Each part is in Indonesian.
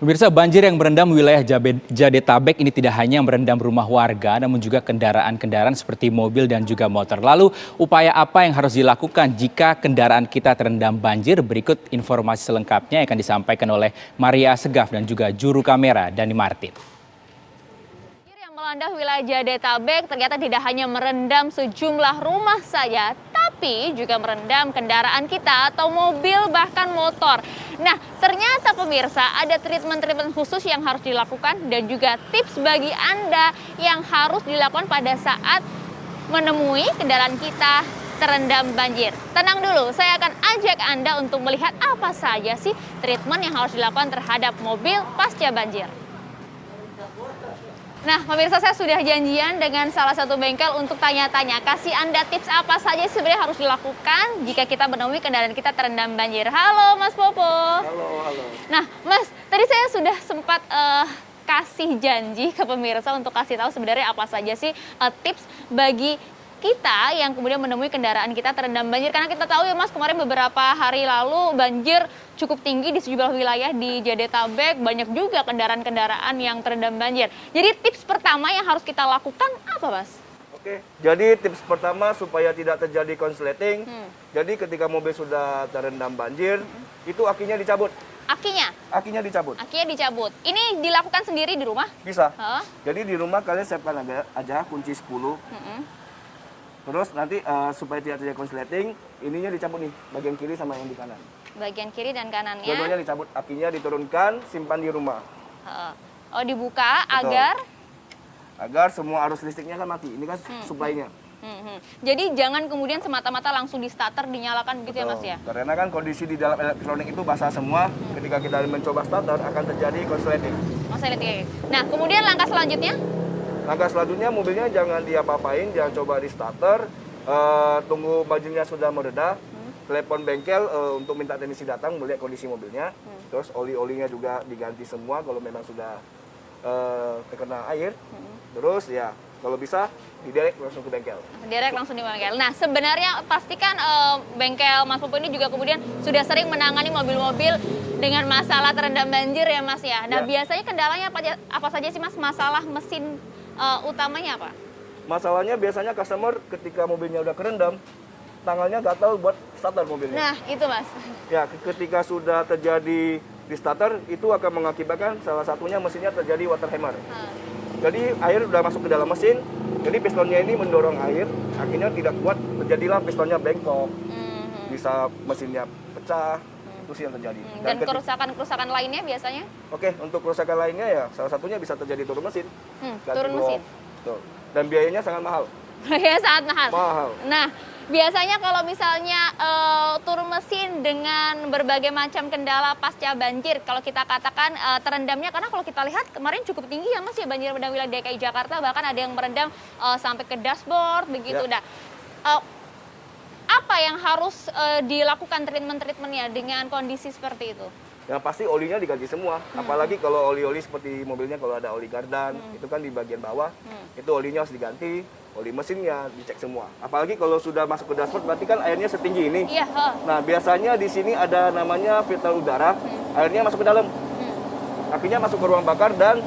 Pemirsa, banjir yang merendam wilayah Jadetabek ini tidak hanya merendam rumah warga, namun juga kendaraan-kendaraan seperti mobil dan juga motor. Lalu, upaya apa yang harus dilakukan jika kendaraan kita terendam banjir? Berikut informasi selengkapnya yang akan disampaikan oleh Maria Segaf dan juga juru kamera Dani Martin. Banjir yang melanda wilayah Jadetabek ternyata tidak hanya merendam sejumlah rumah saja, tapi juga merendam kendaraan kita atau mobil bahkan motor. Nah, ternyata pemirsa ada treatment-treatment khusus yang harus dilakukan dan juga tips bagi Anda yang harus dilakukan pada saat menemui kendaraan kita terendam banjir. Tenang dulu, saya akan ajak Anda untuk melihat apa saja sih treatment yang harus dilakukan terhadap mobil pasca banjir. Nah, pemirsa, saya sudah janjian dengan salah satu bengkel untuk tanya-tanya. Kasih Anda tips apa saja sebenarnya harus dilakukan jika kita menemui kendaraan kita terendam banjir. Halo, Mas Popo. Halo. Nah, Mas, tadi saya sudah sempat kasih janji ke pemirsa untuk kasih tahu sebenarnya apa saja sih tips bagi kita yang kemudian menemui kendaraan kita terendam banjir. Karena kita tahu ya Mas, kemarin beberapa hari lalu banjir cukup tinggi di sejumlah wilayah di Jadetabek. Banyak juga kendaraan-kendaraan yang terendam banjir. Jadi tips pertama yang harus kita lakukan apa Mas? Oke, jadi tips pertama supaya tidak terjadi konsleting. Jadi ketika mobil sudah terendam banjir, itu akinya dicabut. Akinya? Akinya dicabut. Akinya dicabut. Ini dilakukan sendiri di rumah? Bisa. Huh? Jadi di rumah kalian siapkan aja kunci 10. Terus nanti supaya tidak terjadi konsleting, ininya dicabut nih, bagian kiri sama yang di kanan. Bagian kiri dan kanannya? Dua-duanya dicabut, akinya diturunkan, simpan di rumah. Oh, dibuka. Betul. Agar semua arus listriknya kan mati. Ini kan supply-nya. Jadi jangan kemudian semata-mata langsung di starter dinyalakan begitu. Betul. Ya Mas ya? Karena kan kondisi di dalam elektronik itu basah semua. Ketika kita mencoba starter akan terjadi konsleting. Nah, kemudian langkah selanjutnya? Langkah selanjutnya mobilnya jangan diapa-apain, jangan coba di starter. Tunggu banjirnya sudah mereda. Telepon bengkel untuk minta teknisi datang melihat kondisi mobilnya. Terus oli-olinya juga diganti semua kalau memang sudah terkena air. Terus ya kalau bisa diderek langsung ke bengkel. Direct langsung di bengkel. Nah, sebenarnya pastikan bengkel Mas Popo ini juga kemudian sudah sering menangani mobil-mobil dengan masalah terendam banjir ya Mas ya. Nah, biasanya kendalanya apa saja sih Mas? Masalah mesin utamanya apa? Masalahnya biasanya customer ketika mobilnya udah kerendam, tangannya gatal buat starter mobilnya. Nah, itu Mas. Ya, ketika sudah terjadi di starter, itu akan mengakibatkan salah satunya mesinnya terjadi water hammer. Jadi air udah masuk ke dalam mesin, jadi pistonnya ini mendorong air, akhirnya tidak kuat, terjadilah pistonnya bengkok, bisa mesinnya pecah, itu sih yang terjadi. Dan kerusakan-kerusakan lainnya biasanya? Oke, untuk kerusakan lainnya ya salah satunya bisa terjadi turun mesin. Turun mesin. Betul. Dan biayanya sangat mahal. Biaya sangat mahal. Mahal. Nah, biasanya kalau misalnya turun mesin dengan berbagai macam kendala pasca banjir, kalau kita katakan terendamnya, karena kalau kita lihat kemarin cukup tinggi ya Mas ya banjir di wilayah DKI Jakarta, bahkan ada yang merendam sampai ke dashboard begitu. Nah, apa yang harus dilakukan treatment-treatmentnya dengan kondisi seperti itu? Yang pasti olinya diganti semua, apalagi kalau oli-oli seperti mobilnya kalau ada oli gardan, itu kan di bagian bawah, itu olinya harus diganti, oli mesinnya dicek semua. Apalagi kalau sudah masuk ke dashboard, berarti kan airnya setinggi ini. Iya. Nah, biasanya di sini ada namanya filter udara, airnya masuk ke dalam, akhirnya masuk ke ruang bakar dan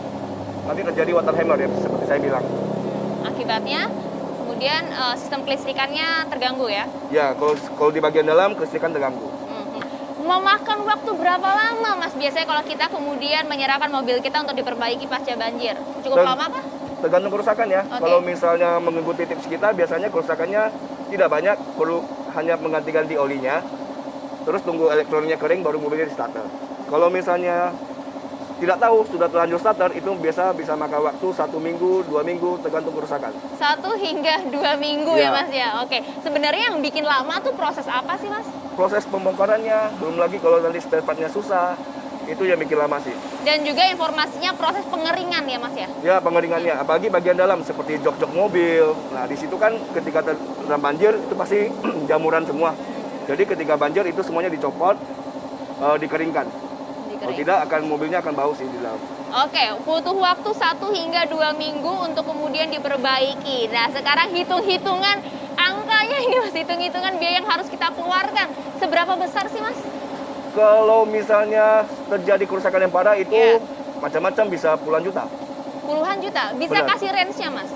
nanti terjadi water hammer ya, seperti saya bilang. Akibatnya kemudian sistem kelistrikannya terganggu ya? Ya, kalau di bagian dalam kelistrikan terganggu. Memakan waktu berapa lama Mas biasanya kalau kita kemudian menyerahkan mobil kita untuk diperbaiki pasca banjir? Cukup lama kah? Tergantung kerusakan ya. Okay. Kalau misalnya mengikuti tips kita, biasanya kerusakannya tidak banyak, perlu hanya mengganti-ganti olinya. Terus tunggu elektroniknya kering baru mobilnya di starter. Kalau misalnya tidak tahu sudah terlanjur starter, itu biasa bisa makan waktu 1 minggu, 2 minggu, tergantung kerusakan. 1 hingga 2 minggu ya Mas ya. Oke. Sebenarnya yang bikin lama tuh proses apa sih Mas? Proses pembongkarannya, belum lagi kalau nanti spare partnya susah, itu yang bikin lama sih. Dan juga informasinya proses pengeringan ya Mas ya? Ya, pengeringannya, apalagi bagian dalam seperti jok-jok mobil. Nah, di situ kan ketika terendam banjir itu pasti jamuran semua. Jadi ketika banjir itu semuanya dicopot, dikeringkan. Kalau tidak mobilnya akan bau sih di dalam. Oke, butuh waktu 1 hingga 2 minggu untuk kemudian diperbaiki. Nah, sekarang hitung-hitungan angkanya ini Mas, hitung-hitungan biaya yang harus kita keluarkan. Seberapa besar sih Mas? Kalau misalnya terjadi kerusakan yang parah itu Iya. macam-macam, bisa puluhan juta. Puluhan juta. Bisa Benar. kasih range-nya, Mas?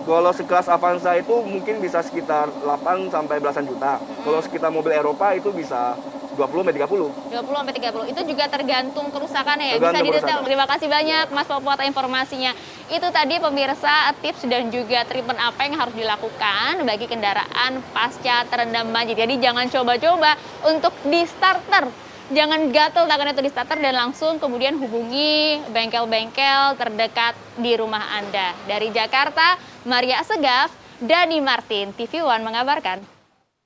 Kalau sekelas Avanza itu mungkin bisa sekitar 8 sampai belasan juta. Kalau sekitar mobil Eropa itu bisa 20 sampai 30. 20 sampai 30. Itu juga tergantung kerusakannya ya. Bisa Tergantung didetail. kerusakan. Terima kasih banyak Mas Popo atas informasinya. Itu tadi pemirsa tips dan juga treatment apa yang harus dilakukan bagi kendaraan pasca terendam banjir. Jadi jangan coba-coba untuk di starter. Jangan gatel tangannya itu di starter dan langsung kemudian hubungi bengkel-bengkel terdekat di rumah Anda. Dari Jakarta, Maria Segaf, Dani Martin, TV One mengabarkan.